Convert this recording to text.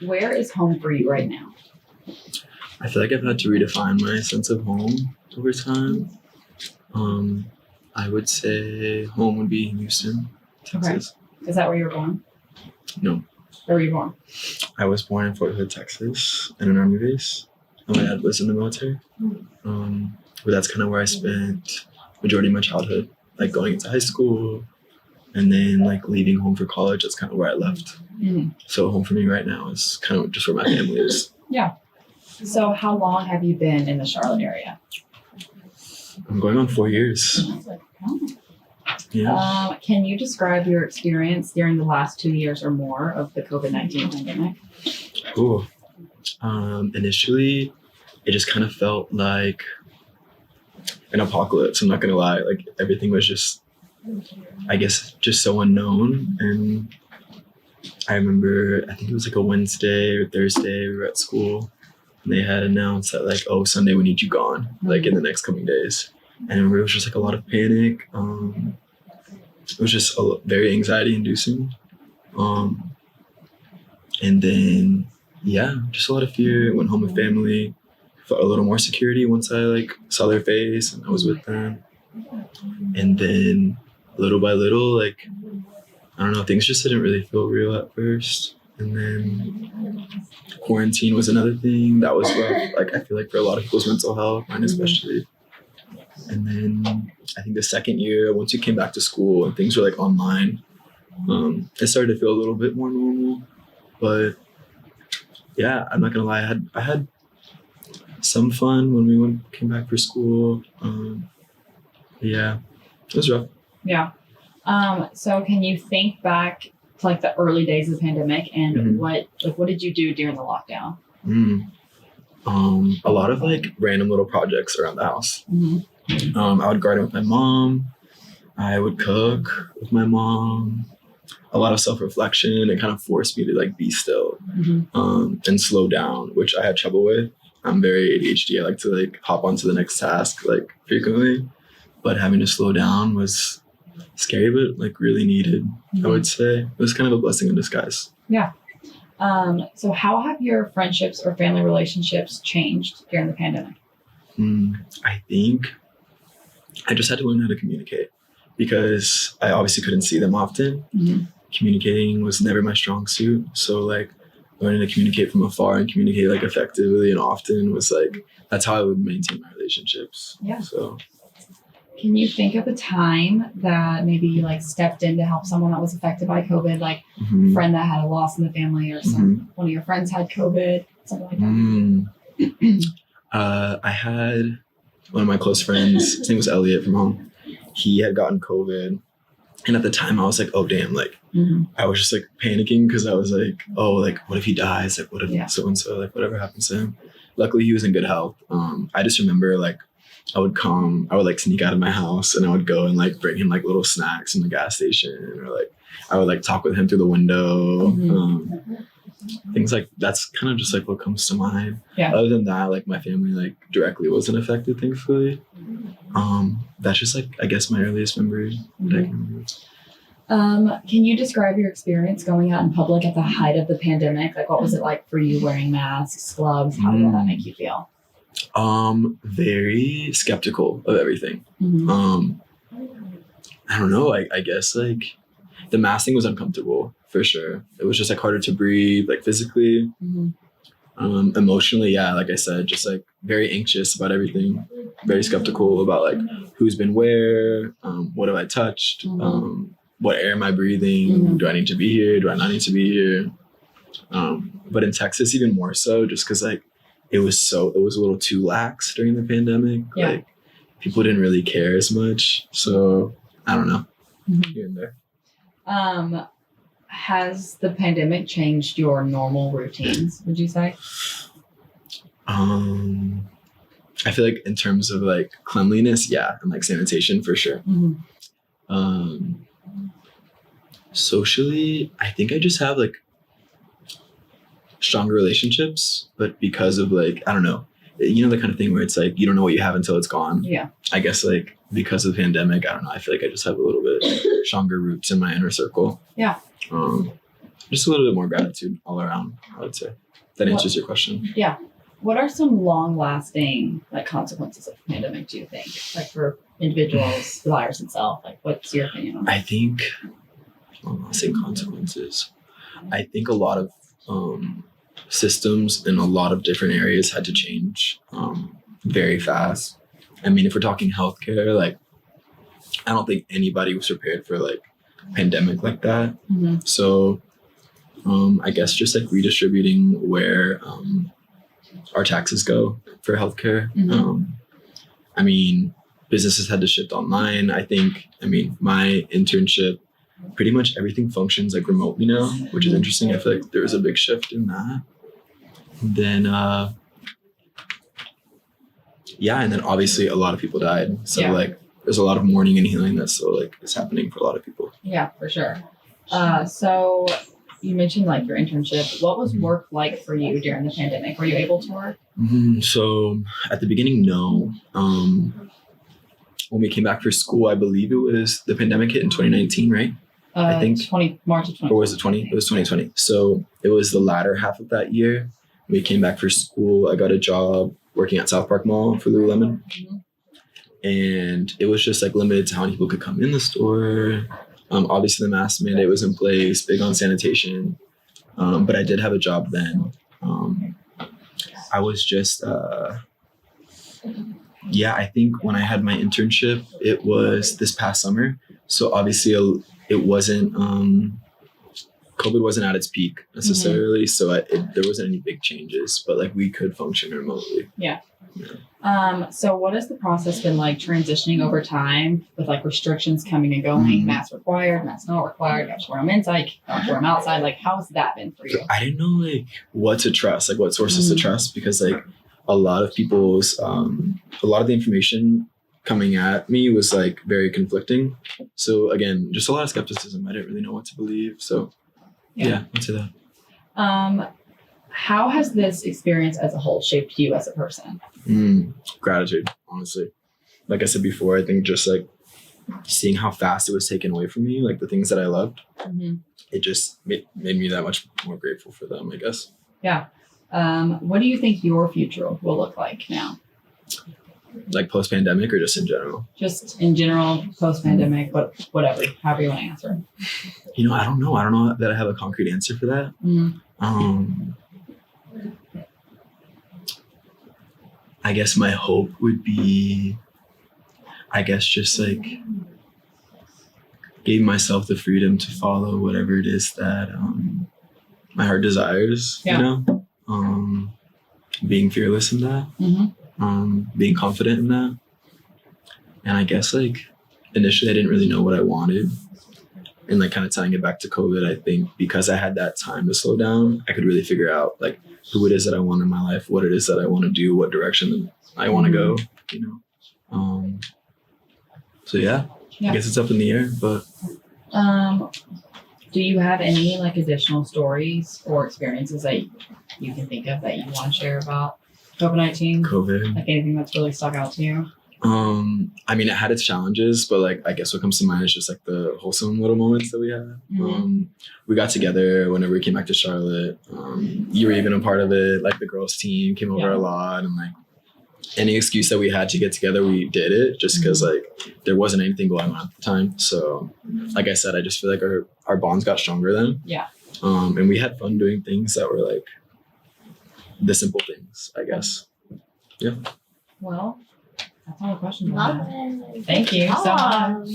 Where is home for you right now? I feel like I've had to redefine my sense of home over time. I would say home would be Houston, Texas. Okay. Is that where you were born? No. Where were you born? I was born in Fort Hood, Texas, in an army base. My dad was in the military. But that's kind of where I spent majority of my childhood, like going into high school and then like leaving home for college. That's kind of where I left. Mm-hmm. So home for me right now is kind of just where my family is. Yeah. So how long have you been in the Charlotte area? I'm going on 4 years. Yeah. Can you describe your experience during the last 2 years or more of the COVID-19 pandemic? Cool. Initially, it just kind of felt like an apocalypse. I'm not going to lie. Like everything was just, I guess, just so unknown. And I remember, I think it was like a Wednesday or Thursday, we were at school and they had announced that like, oh, Sunday we need you gone, like in the next coming days. And I remember it was just like a lot of panic. It was just very anxiety inducing. And then, yeah, just a lot of fear. Went home with family, felt a little more security once I like saw their face and I was with them. And then little by little, like, I don't know, things just didn't really feel real at first. And then quarantine was another thing that was rough. Like, I feel like for a lot of people's mental health, mine especially. And then I think the second year, once we came back to school and things were like online, it started to feel a little bit more normal. But yeah, I'm not gonna lie, I had some fun when we came back for school. Yeah, it was rough. Yeah. So can you think back to like the early days of the pandemic and what did you do during the lockdown? A lot of like random little projects around the house. I would garden with my mom. I would cook with my mom. A lot of self-reflection. It kind of forced me to like be still and slow down, which I had trouble with. I'm very ADHD. I like to like hop onto the next task like frequently, but having to slow down was scary, but like really needed. I would say it was kind of a blessing in disguise. Yeah. So how have your friendships or family relationships changed during the pandemic? I think I just had to learn how to communicate because I obviously couldn't see them often. Communicating was never my strong suit. So like learning to communicate from afar and communicate like effectively and often was like, that's how I would maintain my relationships. Yeah. So can you think of a time that maybe you like stepped in to help someone that was affected by COVID, like a friend that had a loss in the family or one of your friends had COVID, something like that? I had one of my close friends, his name was Elliot from home. He had gotten COVID. And at the time I was like, oh, damn, like I was just like panicking because I was like, oh, like what if he dies? Like what if so-and-so, like whatever happens to him? Luckily he was in good health. I just remember like I would like sneak out of my house and I would go and like bring him like little snacks from the gas station or like I would like talk with him through the window. Things like that's kind of just like what comes to mind. Yeah. Other than that, like my family like directly wasn't affected, thankfully. That's just like I guess my earliest memory that I can remember. Can you describe your experience going out in public at the height of the pandemic? Like what was it like for you wearing masks, gloves? How did that make you feel? Very skeptical of everything. I don't know. I guess like the mask thing was uncomfortable for sure. It was just like harder to breathe, like physically. Emotionally, yeah, like I said, just like very anxious about everything, very skeptical about like who's been where, what have I touched, what air am I breathing, do I need to be here, do I not need to be here? But in Texas, even more so, just because like it was a little too lax during the pandemic. Yeah. Like people didn't really care as much. So I don't know, here and there. Has the pandemic changed your normal routines, would you say? I feel like in terms of like cleanliness, yeah, and like sanitation for sure. Socially, I think I just have like stronger relationships, but because of like, I don't know, you know, the kind of thing where it's like, you don't know what you have until it's gone. Yeah. I guess like because of the pandemic, I don't know, I feel like I just have a little bit stronger roots in my inner circle. Yeah. just a little bit more gratitude all around, I would say. That answers your question. Yeah. What are some long-lasting like consequences of the pandemic, do you think? Like for individuals, the virus itself, like what's your opinion on that? I think long-lasting consequences. I think a lot of systems in a lot of different areas had to change very fast. I mean, if we're talking healthcare, like I don't think anybody was prepared for like a pandemic like that. Mm-hmm. So I guess just like redistributing where our taxes go for healthcare. Mm-hmm. I mean, businesses had to shift online. I mean, my internship, pretty much everything functions like remotely now, which is interesting. I feel like there was a big shift in that. And then, and then obviously a lot of people died. So like, there's a lot of mourning and healing that still like is happening for a lot of people. Yeah, for sure. So you mentioned like your internship. What was work like for you during the pandemic? Were you able to work? So at the beginning, no. When we came back for school, I believe it was the pandemic hit in 2019, right? I think March of 2020. Or was it 20? It was 2020. So it was the latter half of that year. We came back for school. I got a job working at South Park Mall for Lululemon. Mm-hmm. And it was just like limited to how many people could come in the store. Obviously the mask mandate was in place, big on sanitation. But I did have a job then. I was just, I think when I had my internship, it was this past summer. So obviously it wasn't, COVID wasn't at its peak necessarily. Mm-hmm. So there wasn't any big changes, but like we could function remotely. Yeah. So what has the process been like transitioning over time with like restrictions coming and going, mm-hmm. masks required, masks not required, you have to wear them inside, you have to wear them outside. Like how has that been for you? I didn't know like what to trust, like what sources mm-hmm. to trust, because like a lot of people's, a lot of the information coming at me was like very conflicting. So again, just a lot of skepticism. I didn't really know what to believe. So yeah, I'd say that. How has this experience as a whole shaped you as a person? Gratitude, honestly. Like I said before, I think just like seeing how fast it was taken away from me, like the things that I loved, mm-hmm. it just made me that much more grateful for them, I guess. Yeah. What do you think your future will look like now? Like post-pandemic or just in general? Just in general, post-pandemic, but whatever, however you want to answer. You know, I don't know. I don't know that I have a concrete answer for that. Mm-hmm. I guess my hope would be, just like giving myself the freedom to follow whatever it is that my heart desires, you know? Being fearless in that, mm-hmm. Being confident in that. And I guess like initially I didn't really know what I wanted. And like kind of tying it back to COVID, I think because I had that time to slow down, I could really figure out like who it is that I want in my life, what it is that I want to do, what direction I want to go, you know? I guess it's up in the air, but. Do you have any like additional stories or experiences that you can think of that you want to share about COVID-19? Like anything that's really stuck out to you? I mean, it had its challenges, but like, I guess what comes to mind is just like the wholesome little moments that we had. Mm-hmm. We got together whenever we came back to Charlotte. You were even a part of it. Like the girls team came over a lot, and like any excuse that we had to get together, we did it just because like there wasn't anything going on at the time. So like I said, I just feel like our bonds got stronger then. Yeah. And we had fun doing things that were like the simple things, I guess. Yeah. Well, that's all the questions I have. Thank you so much.